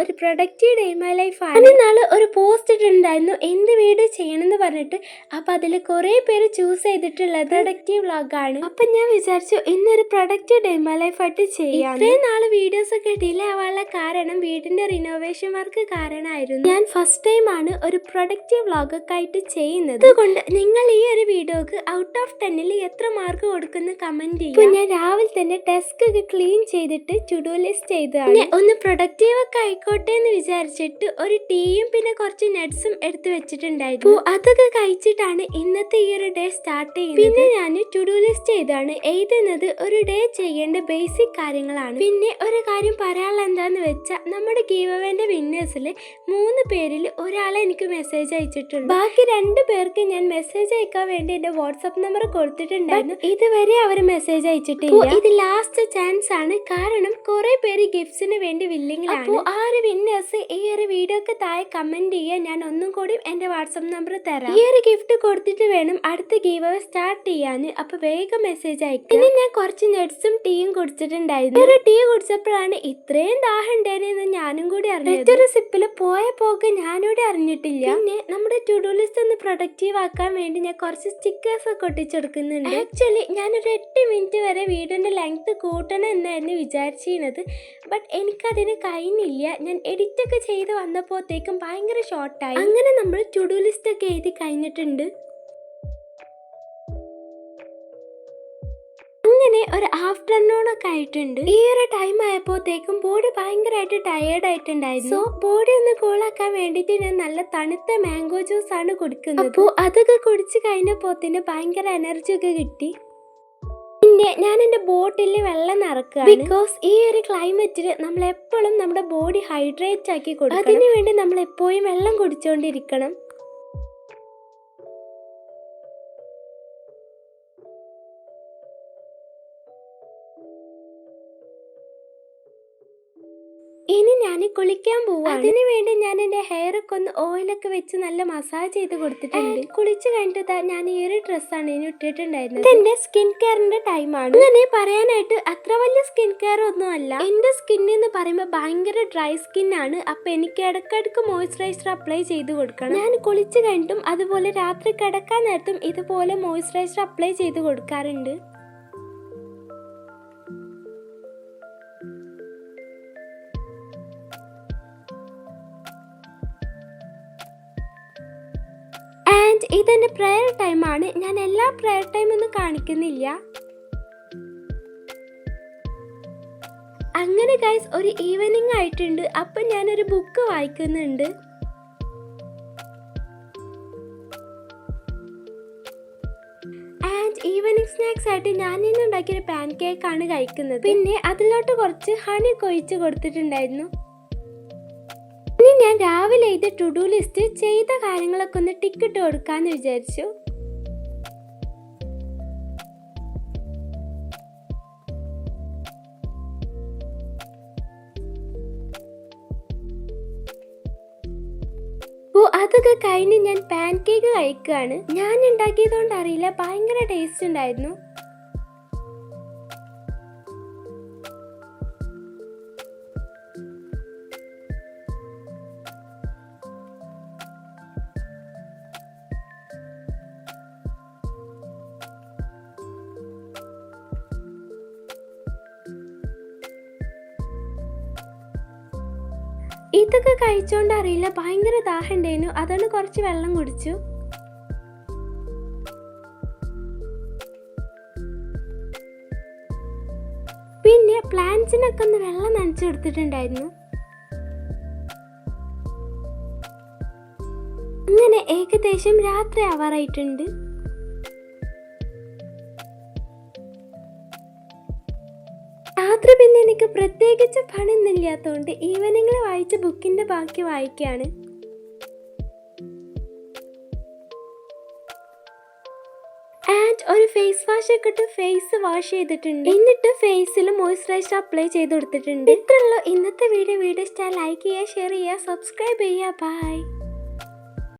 ഒരു productive day my ലൈഫാണ്. നാളെ ഒരു പോസ്റ്റ് ഇട്ടിട്ടുണ്ടായിരുന്നു എന്ത് വീഡിയോ ചെയ്യണമെന്ന് പറഞ്ഞിട്ട്. അപ്പം അതിൽ കുറേ പേര് ചൂസ് ചെയ്തിട്ടുള്ളത് പ്രൊഡക്റ്റീവ് വ്ളോഗാണ്. അപ്പം ഞാൻ വിചാരിച്ചു ഇന്നൊരു പ്രൊഡക്റ്റീവ് ഡേ മൈ ലൈഫായിട്ട് ചെയ്യാം. ഇത്രയും നാളെ വീഡിയോസ് ഒക്കെ ഡിലേ ആവാനുള്ള കാരണം വീടിന്റെ റിനോവേഷൻ വർക്ക് കാരണമായിരുന്നു. ഞാൻ ഫസ്റ്റ് ടൈമാണ് ഒരു പ്രൊഡക്റ്റീവ് വ്ളോഗൊക്കെ ആയിട്ട് ചെയ്യുന്നത്. അതുകൊണ്ട് നിങ്ങൾ ഈ ഒരു വീഡിയോക്ക് ഔട്ട് ഓഫ് 10 എത്ര മാർക്ക് കൊടുക്കുന്ന കമന്റ് ചെയ്യും. ഞാൻ രാവിലെ തന്നെ ഡെസ്ക് ഒക്കെ ക്ലീൻ ചെയ്തിട്ട് ടു ഡു ലിസ്റ്റ് ചെയ്തതാണ്. ഒന്ന് പ്രൊഡക്റ്റീവ് ഒക്കെ ആയിക്കോട്ടെ എന്ന് വിചാരിച്ചിട്ട് ഒരു ടീയും പിന്നെ കുറച്ച് നട്ട്സും എടുത്ത് വെച്ചിട്ടുണ്ടായിരുന്നു. അതൊക്കെ കഴിച്ചിട്ടാണ് ഇന്നത്തെ ഈ ഒരു ഡേ സ്റ്റാർട്ട് ചെയ്യുന്നത്. പിന്നെ ഞാൻ ടു ഡു ലിസ്റ്റ് ചെയ്താണ് എഴുതുന്നത് ഒരു ഡേ ചെയ്യേണ്ട ബേസിക് കാര്യങ്ങളാണ്. പിന്നെ ഒരു കാര്യം പറയാനുള്ള എന്താന്ന് വെച്ചാൽ നമ്മുടെ ഗീവ് അവേന്റെ വിന്നേഴ്സിൽ 3 പേരിൽ ഒരാളെ എനിക്ക് മെസ്സേജ് അയച്ചിട്ടുണ്ട്. ബാക്കി 2 പേർക്ക് ഞാൻ മെസ്സേജ് അയക്കാൻ വേണ്ടി എന്റെ വാട്സ്ആപ്പ് നമ്പർ കൊടുത്തിട്ടുണ്ടായിരുന്നു. ഇതുവരെ അവർ മെസ്സേജ് അയച്ചിട്ടില്ല. ഇത് ലാസ്റ്റ് ചാൻസ് ആണ്, കാരണം കുറെ പേര് ഗിഫ്റ്റ്സിന് വേണ്ടി വില്ലിങ്ങിലാണ്. അപ്പോൾ ആ ഒരു വിന്നേഴ്സ് ഈ ഒരു വീഡിയോക്ക് താഴെ കമന്റ് ചെയ്യാൻ ഞാൻ ഒന്നും കൂടി എന്റെ വാട്സ്ആപ്പ് നമ്പർ തരാം. ഈ ഒരു ഗിഫ്റ്റ് കൊടുത്തിട്ട് വേണം അടുത്ത ഗീവ് അവേ സ്റ്റാർട്ട് ചെയ്യാൻ. അപ്പൊ വേഗം മെസ്സേജ് അയക്കും. ഇനി ഞാൻ കുറച്ച് നട്ട്സും ടീയും കുടിച്ചിട്ടുണ്ടായിരുന്നു. ഒരു ടീ കുടിച്ചപ്പോഴാണ് ഇത്രയും ദാഹം ഉണ്ടായിരുന്നെന്ന് ഞാനും കൂടി അറിഞ്ഞത്. ഒരു സിപ്പിൽ പോയ പോക്ക് ഞാനൂടെ അറിഞ്ഞിട്ടില്ല. പിന്നെ നമ്മുടെ ടു ഡു ലിസ്റ്റ് ഒന്ന് പ്രൊഡക്റ്റീവ് ആക്കാൻ വേണ്ടി ഞാൻ കുറച്ച് സ്റ്റിക്കേഴ്സ് ഒക്കെ ഒട്ടിച്ചെടുക്കുന്നുണ്ട്. ആക്ച്വലി ഞാനൊരു 8 മിനിറ്റ് വരെ വീഡിയോന്റെ ലെങ്ത് കൂട്ടണം എന്നായിരുന്നു വിചാരിച്ചിരുന്നത്. ബട്ട് എനിക്കതിന് കഴിഞ്ഞില്ല. ഞാൻ എഡിറ്റ് ഒക്കെ ചെയ്ത് വന്നപ്പോഴത്തേക്കും ഭയങ്കര ഷോർട്ടായി. അങ്ങനെ നമ്മൾ ടു ഡു ലിസ്റ്റ് ഒക്കെ എഴുതി കഴിഞ്ഞിട്ടുണ്ട്. അങ്ങനെ ഒരു ആഫ്റ്റർനൂൺ ഒക്കെ ആയിട്ടുണ്ട്. ഈ ഒരു ടൈം ആയപ്പോഴത്തേക്കും ബോഡി ഭയങ്കരമായിട്ട് ടയേർഡ് ആയിട്ടുണ്ടായിരുന്നു. സോ ബോഡി ഒന്ന് കൂളാക്കാൻ വേണ്ടിയിട്ട് ഞാൻ നല്ല തണുത്ത മാംഗോ ജ്യൂസ് ആണ് കുടിക്കുന്നത്. അപ്പോൾ അതൊക്കെ കുടിച്ച് കഴിഞ്ഞപ്പോത്തിന് ഭയങ്കര എനർജി ഒക്കെ കിട്ടി. പിന്നെ ഞാൻ എൻ്റെ ബോട്ടിൽ വെള്ളം നിറക്കുക. ബിക്കോസ് ഈ ഒരു ക്ലൈമറ്റിൽ നമ്മൾ എപ്പോഴും നമ്മുടെ ബോഡി ഹൈഡ്രേറ്റ് ആക്കി കൊടുക്കണം. അതിനു വേണ്ടി നമ്മൾ എപ്പോഴും വെള്ളം കുടിച്ചുകൊണ്ടിരിക്കണം. ഇനി ഞാൻ കുളിക്കാൻ പോവാ. അതിനു വേണ്ടി ഞാൻ എന്റെ ഹെയർ ഒക്കെ ഒന്ന് ഓയിലൊക്കെ വെച്ച് നല്ല മസാജ് ചെയ്ത് കൊടുത്തിട്ടുണ്ട്. കുളിച്ചു കഴിഞ്ഞിട്ട് ഞാൻ ഈ ഒരു ഡ്രസ്സാണ് ഇനി ഇട്ടിട്ടുണ്ടായിരുന്നത്. എന്റെ സ്കിൻ കെയറിന്റെ ടൈമാണ്. അങ്ങനെ പറയാനായിട്ട് അത്ര വലിയ സ്കിൻ കെയർ ഒന്നും അല്ല. എന്റെ സ്കിൻ എന്ന് പറയുമ്പോൾ ഭയങ്കര ഡ്രൈ സ്കിൻ ആണ്. അപ്പൊ എനിക്ക് ഇടയ്ക്കിടയ്ക്ക് മോയ്സ്ചറൈസർ അപ്ലൈ ചെയ്ത് കൊടുക്കണം. ഞാൻ കുളിച്ചു കഴിഞ്ഞിട്ടും അതുപോലെ രാത്രി കിടക്കാൻ നേരത്തും ഇതുപോലെ മോയ്സ്ചറൈസർ അപ്ലൈ ചെയ്ത് കൊടുക്കാറുണ്ട്. ഇതെന്റെ പ്രയർ ടൈമാണ്. ഞാൻ എല്ലാ പ്രയർ ടൈമൊന്നും കാണിക്കുന്നില്ല. അങ്ങനെ ഗൈസ് ഒരു ഈവനിങ് ആയിട്ടുണ്ട്. അപ്പൊ ഞാനൊരു ബുക്ക് വായിക്കുന്നുണ്ട്. ഈവനിങ് സ്നാക്സ് ആയിട്ട് ഞാൻ ഇന്ന് ഉണ്ടാക്കിയൊരു പാൻ കേക്ക് ആണ് കഴിക്കുന്നത്. പിന്നെ അതിലോട്ട് കുറച്ച് ഹണി കൊഴിച്ച് കൊടുത്തിട്ടുണ്ടായിരുന്നു. ഇനി ഞാൻ രാവിലെ ഇത് ടു ഡു ലിസ്റ്റ് ചെയ്ത കാര്യങ്ങളൊക്കെ ഒന്ന് ടിക്കിട്ട് കൊടുക്കാന്ന് വിചാരിച്ചു. അതൊക്കെ കഴിഞ്ഞ് ഞാൻ പാൻ കേക്ക് കഴിക്കുകയാണ്. ഞാൻ ഉണ്ടാക്കിയതുകൊണ്ട് അറിയില്ല, ഭയങ്കര ടേസ്റ്റ് ഉണ്ടായിരുന്നു. ഇതൊക്കെ കഴിച്ചോണ്ട് അറിയില്ല, ഭയങ്കര ദാഹം ഉണ്ടായിരുന്നു. അതാണ് കുറച്ച് വെള്ളം കുടിച്ചു. പിന്നെ പ്ലാന്റ്സിനൊക്കെ ഒന്ന് വെള്ളം നനച്ചു കൊടുത്തിട്ടുണ്ടായിരുന്നു. അങ്ങനെ ഏകദേശം രാത്രി ആവാറായിട്ടുണ്ട്. രാത്രി പിന്നെ എനിക്ക് പ്രത്യേകിച്ച് പണിയൊന്നുമില്ലാത്തതുകൊണ്ട് ഈവനിങ്ങിൽ വായിച്ച ബുക്കിന്റെ ബാക്കി വായിക്കുകയാണ്. ആൻഡ് ഒരു ഫേസ് വാഷ് ഒക്കെ ഇട്ട് ഫേസ് വാഷ് ചെയ്തിട്ടുണ്ട്. എന്നിട്ട് ഫേസിൽ മോയ്സ്ചറൈസർ അപ്ലൈ ചെയ്ത് കൊടുത്തിട്ടുണ്ട്. ഇത്രയുള്ളൂ ഇന്നത്തെ വീഡിയോ. ഇഷ്ടമായി ലൈക്ക് ചെയ്യുക, ഷെയർ ചെയ്യുക, സബ്സ്ക്രൈബ് ചെയ്യുക. ബൈ.